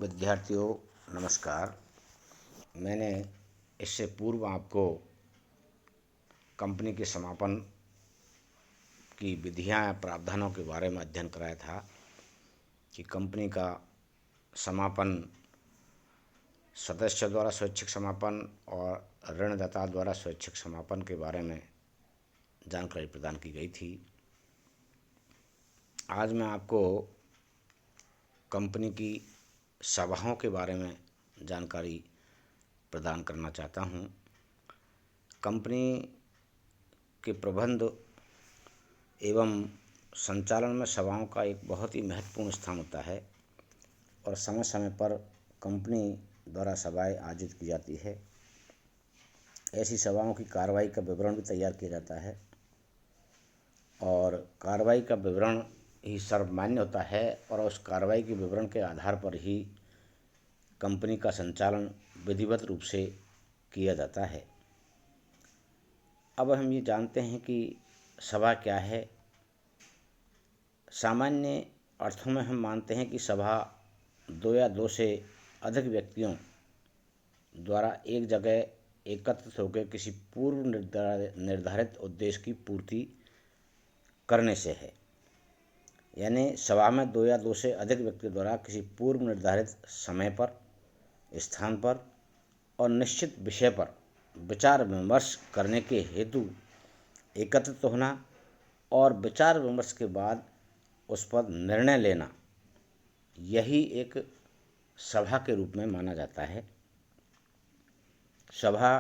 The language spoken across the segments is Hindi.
विद्यार्थियों नमस्कार। मैंने इससे पूर्व आपको कंपनी के समापन की विधियां या प्रावधानों के बारे में अध्ययन कराया था कि कंपनी का समापन सदस्य द्वारा स्वैच्छिक समापन और ऋणदाता द्वारा स्वैच्छिक समापन के बारे में जानकारी प्रदान की गई थी। आज मैं आपको कंपनी की सभाओं के बारे में जानकारी प्रदान करना चाहता हूँ। कंपनी के प्रबंध एवं संचालन में सभाओं का एक बहुत ही महत्वपूर्ण स्थान होता है और समय समय पर कंपनी द्वारा सभाएं आयोजित की जाती है। ऐसी सभाओं की कार्रवाई का विवरण भी तैयार किया जाता है और कार्रवाई का विवरण ही सर्वमान्य होता है और उस कार्रवाई के विवरण के आधार पर ही कंपनी का संचालन विधिवत रूप से किया जाता है। अब हम ये जानते हैं कि सभा क्या है। सामान्य अर्थों में हम मानते हैं कि सभा दो या दो से अधिक व्यक्तियों द्वारा एक जगह एकत्रित होकर किसी पूर्व निर्धारित उद्देश्य की पूर्ति करने से है। यानी सभा में दो या दो से अधिक व्यक्तियों द्वारा किसी पूर्व निर्धारित समय पर, स्थान पर और निश्चित विषय पर विचार विमर्श करने के हेतु एकत्रित होना और विचार विमर्श के बाद उस पर निर्णय लेना, यही एक सभा के रूप में माना जाता है। सभा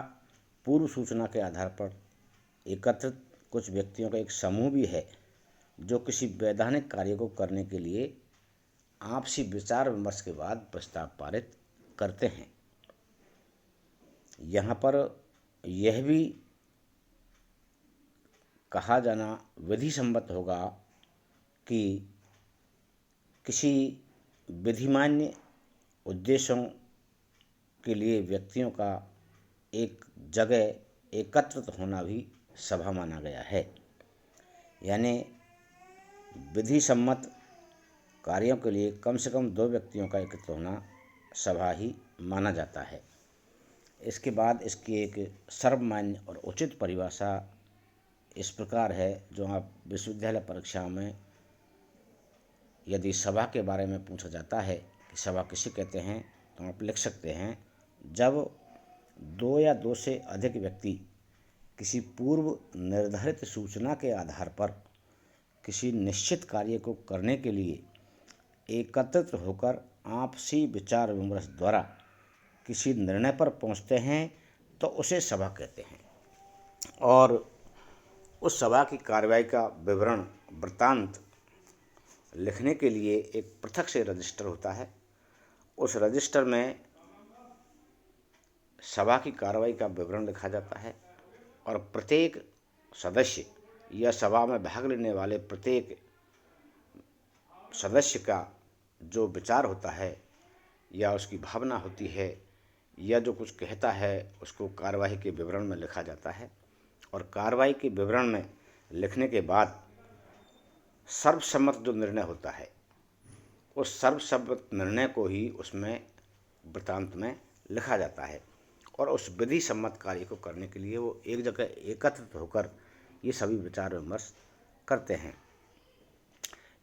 पूर्व सूचना के आधार पर एकत्रित कुछ व्यक्तियों का एक समूह भी है जो किसी वैधानिक कार्य को करने के लिए आपसी विचार विमर्श के बाद प्रस्ताव पारित करते हैं। यहाँ पर यह भी कहा जाना विधि सम्मत होगा कि किसी विधिमान्य उद्देश्यों के लिए व्यक्तियों का एक जगह एकत्रित होना भी सभा माना गया है। यानी विधि सम्मत कार्यों के लिए कम से कम दो व्यक्तियों का एकत्रित होना सभा ही माना जाता है। इसके बाद इसकी एक सर्वमान्य और उचित परिभाषा इस प्रकार है, जो आप विश्वविद्यालय परीक्षाओं में यदि सभा के बारे में पूछा जाता है कि सभा किसे कहते हैं, तो आप लिख सकते हैं, जब दो या दो से अधिक व्यक्ति किसी पूर्व निर्धारित सूचना के आधार पर किसी निश्चित कार्य को करने के लिए एकत्रित होकर आपसी विचार विमर्श द्वारा किसी निर्णय पर पहुंचते हैं, तो उसे सभा कहते हैं। और उस सभा की कार्रवाई का विवरण वृत्तांत लिखने के लिए एक पृथक से रजिस्टर होता है। उस रजिस्टर में सभा की कार्रवाई का विवरण लिखा जाता है और प्रत्येक सदस्य या सभा में भाग लेने वाले प्रत्येक सदस्य का जो विचार होता है या उसकी भावना होती है या जो कुछ कहता है, उसको कार्रवाई के विवरण में लिखा जाता है। और कार्रवाई के विवरण में लिखने के बाद सर्वसम्मत जो निर्णय होता है, उस सर्वसम्मत निर्णय को ही उसमें वृत्तांत में लिखा जाता है और उस विधि सम्मत कार्य को करने के लिए वो एक जगह एकत्रित होकर ये सभी विचार विमर्श करते हैं।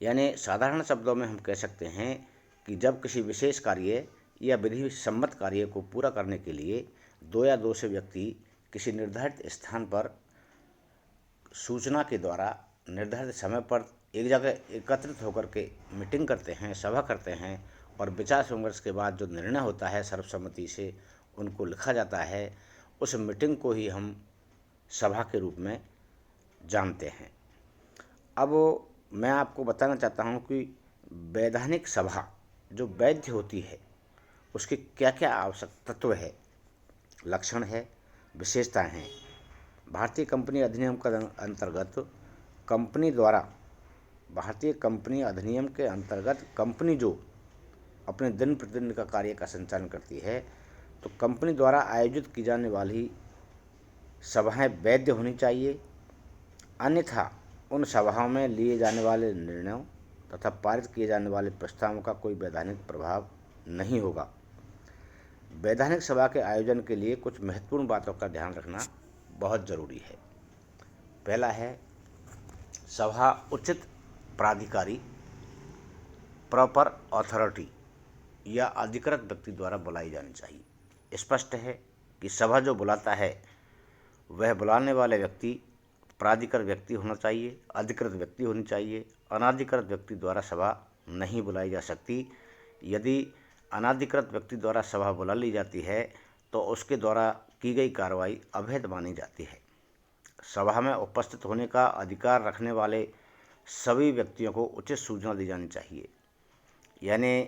यानी साधारण शब्दों में हम कह सकते हैं कि जब किसी विशेष कार्य या विधि सम्मत कार्य को पूरा करने के लिए दो या दो से व्यक्ति किसी निर्धारित स्थान पर सूचना के द्वारा निर्धारित समय पर एक जगह एकत्रित होकर के मीटिंग करते हैं, सभा करते हैं और विचार विमर्श के बाद जो निर्णय होता है सर्वसम्मति से उनको लिखा जाता है, उस मीटिंग को ही हम सभा के रूप में जानते हैं। अब मैं आपको बताना चाहता हूँ कि वैधानिक सभा जो वैध होती है उसके क्या क्या आवश्यक तत्व है, लक्षण है, विशेषताएं हैं। भारतीय कंपनी अधिनियम के अंतर्गत भारतीय कंपनी अधिनियम के अंतर्गत कंपनी जो अपने दिन प्रतिदिन का कार्य का संचालन करती है, तो कंपनी द्वारा आयोजित की जाने वाली सभाएं वैध होनी चाहिए, अन्यथा उन सभाओं में लिए जाने वाले निर्णयों तथा पारित किए जाने वाले प्रस्तावों का कोई वैधानिक प्रभाव नहीं होगा। वैधानिक सभा के आयोजन के लिए कुछ महत्वपूर्ण बातों का ध्यान रखना बहुत ज़रूरी है। पहला है, सभा उचित प्राधिकारी, प्रॉपर अथॉरिटी या अधिकृत व्यक्ति द्वारा बुलाई जानी चाहिए। स्पष्ट है कि सभा जो बुलाता है वह बुलाने वाले व्यक्ति प्राधिकृत व्यक्ति होना चाहिए, अधिकृत व्यक्ति होनी चाहिए। अनाधिकृत व्यक्ति द्वारा सभा नहीं बुलाई जा सकती। यदि अनाधिकृत व्यक्ति द्वारा सभा बुला ली जाती है तो उसके द्वारा की गई कार्रवाई अवैध मानी जाती है। सभा में उपस्थित होने का अधिकार रखने वाले सभी व्यक्तियों को उचित सूचना दी जानी चाहिए। यानी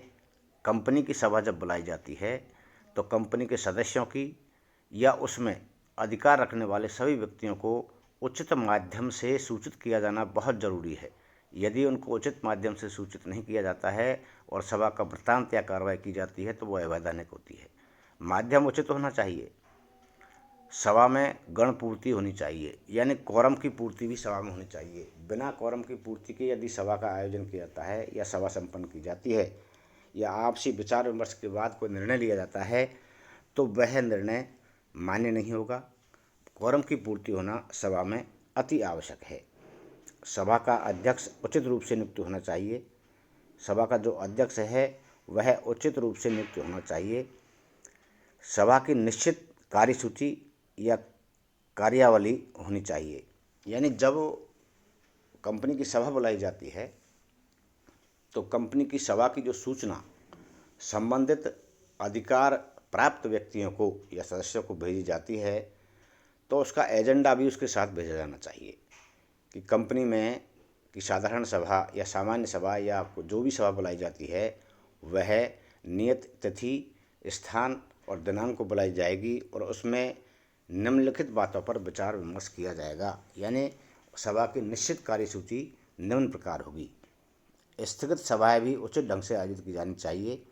कंपनी की सभा जब बुलाई जाती है तो कंपनी के सदस्यों की या उसमें अधिकार रखने वाले सभी व्यक्तियों को उचित माध्यम से सूचित किया जाना बहुत ज़रूरी है। यदि उनको उचित माध्यम से सूचित नहीं किया जाता है और सभा का वृत्तांत या कार्रवाई की जाती है तो वो अवैधानिक होती है। माध्यम उचित होना चाहिए। सभा में गण पूर्ति होनी चाहिए, यानी कोरम की पूर्ति भी सभा में होनी चाहिए। बिना कोरम की पूर्ति के यदि सभा का आयोजन किया जाता है या सभा संपन्न की जाती है या आपसी विचार विमर्श के बाद कोई निर्णय लिया जाता है तो वह निर्णय मान्य नहीं होगा। कोरम की पूर्ति होना सभा में अति आवश्यक है। सभा का अध्यक्ष उचित रूप से नियुक्त होना चाहिए। सभा का जो अध्यक्ष है वह उचित रूप से नियुक्त होना चाहिए। सभा की निश्चित कार्यसूची या कार्यावली होनी चाहिए। यानी जब कंपनी की सभा बुलाई जाती है तो कंपनी की सभा की जो सूचना संबंधित अधिकार प्राप्त व्यक्तियों को या सदस्यों को भेजी जाती है तो उसका एजेंडा भी उसके साथ भेजा जाना चाहिए कि कंपनी में की साधारण सभा या सामान्य सभा या जो भी सभा बुलाई जाती है वह नियत तिथि, स्थान और दिनांक को बुलाई जाएगी और उसमें निम्नलिखित बातों पर विचार विमर्श किया जाएगा। यानी सभा की निश्चित कार्यसूची निम्न प्रकार होगी। स्थगित सभाएं भी उचित ढंग से आयोजित की जानी चाहिए।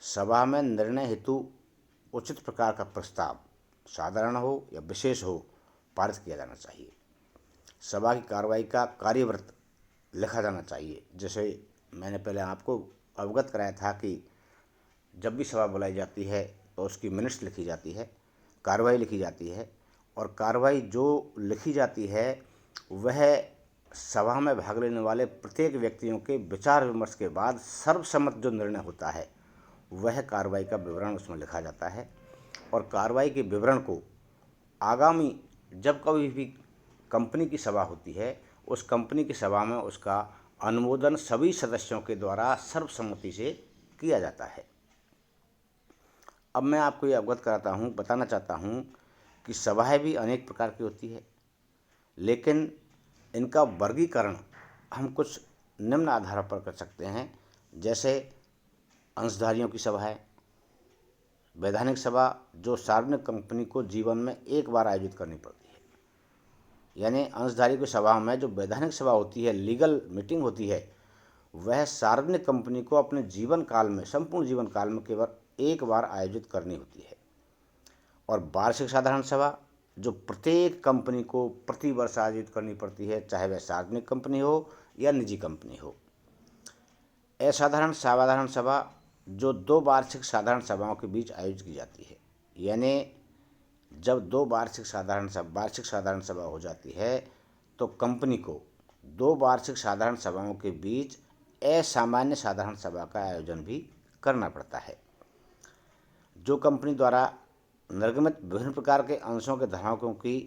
सभा में निर्णय हेतु उचित प्रकार का प्रस्ताव, साधारण हो या विशेष हो, पारित किया जाना चाहिए। सभा की कार्रवाई का कार्यवृत्त लिखा जाना चाहिए। जैसे मैंने पहले आपको अवगत कराया था कि जब भी सभा बुलाई जाती है तो उसकी मिनट्स लिखी जाती है, कार्रवाई लिखी जाती है और कार्रवाई जो लिखी जाती है वह सभा में भाग लेने वाले प्रत्येक व्यक्तियों के विचार विमर्श के बाद सर्वसम्मत जो निर्णय होता है वह कार्रवाई का विवरण उसमें लिखा जाता है। और कार्रवाई के विवरण को आगामी जब कभी भी कंपनी की सभा होती है उस कंपनी की सभा में उसका अनुमोदन सभी सदस्यों के द्वारा सर्वसम्मति से किया जाता है। अब मैं आपको ये अवगत कराता हूँ, बताना चाहता हूँ कि सभाएं भी अनेक प्रकार की होती है, लेकिन इनका वर्गीकरण हम कुछ निम्न आधार पर कर सकते हैं। जैसे अंशधारियों की सभा है, वैधानिक सभा जो सार्वजनिक कंपनी को जीवन में एक बार आयोजित करनी पड़ती है। यानी अंशधारी की सभा में जो वैधानिक सभा होती है, लीगल मीटिंग होती है, वह सार्वजनिक कंपनी को अपने जीवन काल में, संपूर्ण जीवन काल में केवल एक बार आयोजित करनी होती है। और वार्षिक साधारण सभा जो प्रत्येक कंपनी को प्रति वर्ष आयोजित करनी पड़ती है, चाहे वह सार्वजनिक कंपनी हो या निजी कंपनी हो। असाधारण साधारण सभा जो दो वार्षिक साधारण सभाओं के बीच आयोजित की जाती है। यानी जब दो वार्षिक साधारण सभा हो जाती है तो कंपनी को दो वार्षिक साधारण सभाओं के बीच असामान्य साधारण सभा का आयोजन भी करना पड़ता है। जो कंपनी द्वारा निर्गमित विभिन्न प्रकार के अंशों के धारकों की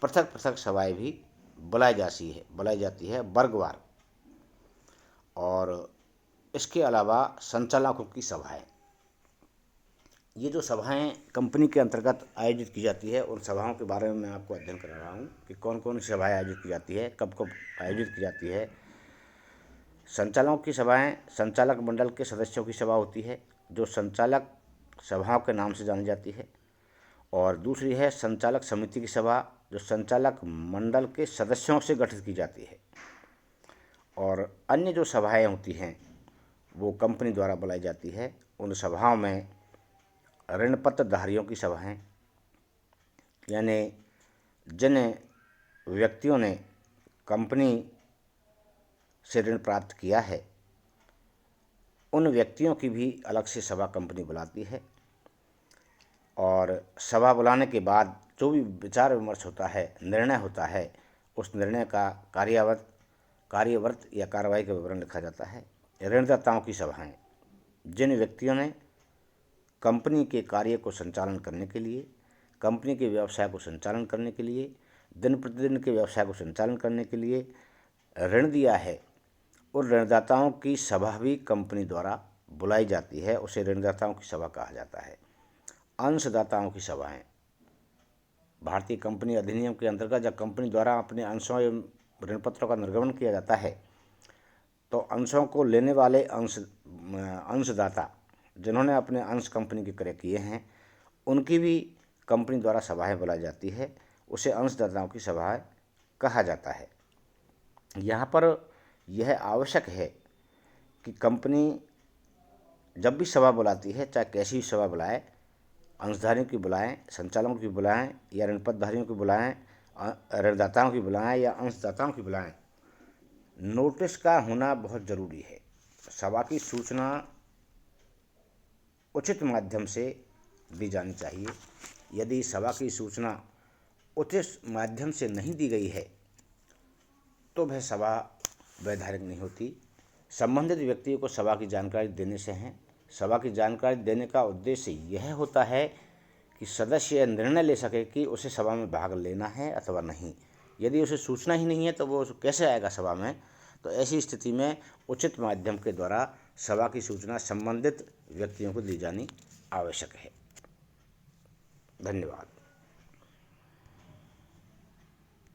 पृथक पृथक सभाएं भी बुलाई जाती है वर्गवार। और इसके अलावा संचालकों की सभाएं, ये जो सभाएं कंपनी के अंतर्गत आयोजित की जाती है उन सभाओं के बारे में मैं आपको अध्ययन करा रहा हूँ कि कौन कौन सी सभाएं आयोजित की जाती है, कब कब आयोजित की जाती है। संचालकों की सभाएं संचालक मंडल के सदस्यों की सभा होती है जो संचालक सभाओं के नाम से जानी जाती है। और दूसरी है संचालक समिति की सभा जो संचालक मंडल के सदस्यों से गठित की जाती है। और अन्य जो सभाएं होती हैं वो कंपनी द्वारा बुलाई जाती है। उन सभाओं में ऋण पत्रधारियों की सभाएं, यानी जिन व्यक्तियों ने कंपनी से ऋण प्राप्त किया है उन व्यक्तियों की भी अलग से सभा कंपनी बुलाती है और सभा बुलाने के बाद जो भी विचार विमर्श होता है, निर्णय होता है, उस निर्णय का कार्यवर्त या कार्रवाई का विवरण लिखा जाता है। ऋणदाताओं की सभाएं, जिन व्यक्तियों ने कंपनी के कार्य को संचालन करने के लिए, कंपनी के व्यवसाय को संचालन करने के लिए, दिन प्रतिदिन के व्यवसाय को संचालन करने के लिए ऋण दिया है, उन ऋणदाताओं की सभा भी कंपनी द्वारा बुलाई जाती है। उसे ऋणदाताओं की सभा कहा जाता है। अंशदाताओं की सभाएं, भारतीय कंपनी अधिनियम के अंतर्गत जब कंपनी द्वारा अपने अंशों एवं ऋणपत्रों का निर्गमन किया जाता है तो अंशों को लेने वाले अंशदाता जिन्होंने अपने अंश कंपनी के क्रय किए हैं उनकी भी कंपनी द्वारा सभाएं बुलाई जाती है। उसे अंशदाताओं की सभाएं कहा जाता है। यहाँ पर यह आवश्यक है कि कंपनी जब भी सभा बुलाती है, चाहे कैसी भी सभा बुलाए, अंशधारियों की बुलाएं, संचालकों की बुलाएं या ऋणपतधारियों की बुलाएं, ऋणदाताओं की बुलाएं या अंशदाताओं की बुलाएं, नोटिस का होना बहुत ज़रूरी है। सभा की सूचना उचित माध्यम से दी जानी चाहिए। यदि सभा की सूचना उचित माध्यम से नहीं दी गई है तो वह सभा वैधानिक नहीं होती। संबंधित व्यक्तियों को सभा की जानकारी देने से है। सभा की जानकारी देने का उद्देश्य यह होता है कि सदस्य यह निर्णय ले सके कि उसे सभा में भाग लेना है अथवा नहीं। यदि उसे सूचना ही नहीं है तो वो कैसे आएगा सभा में। तो ऐसी स्थिति में उचित माध्यम के द्वारा सभा की सूचना संबंधित व्यक्तियों को दी जानी आवश्यक है। धन्यवाद।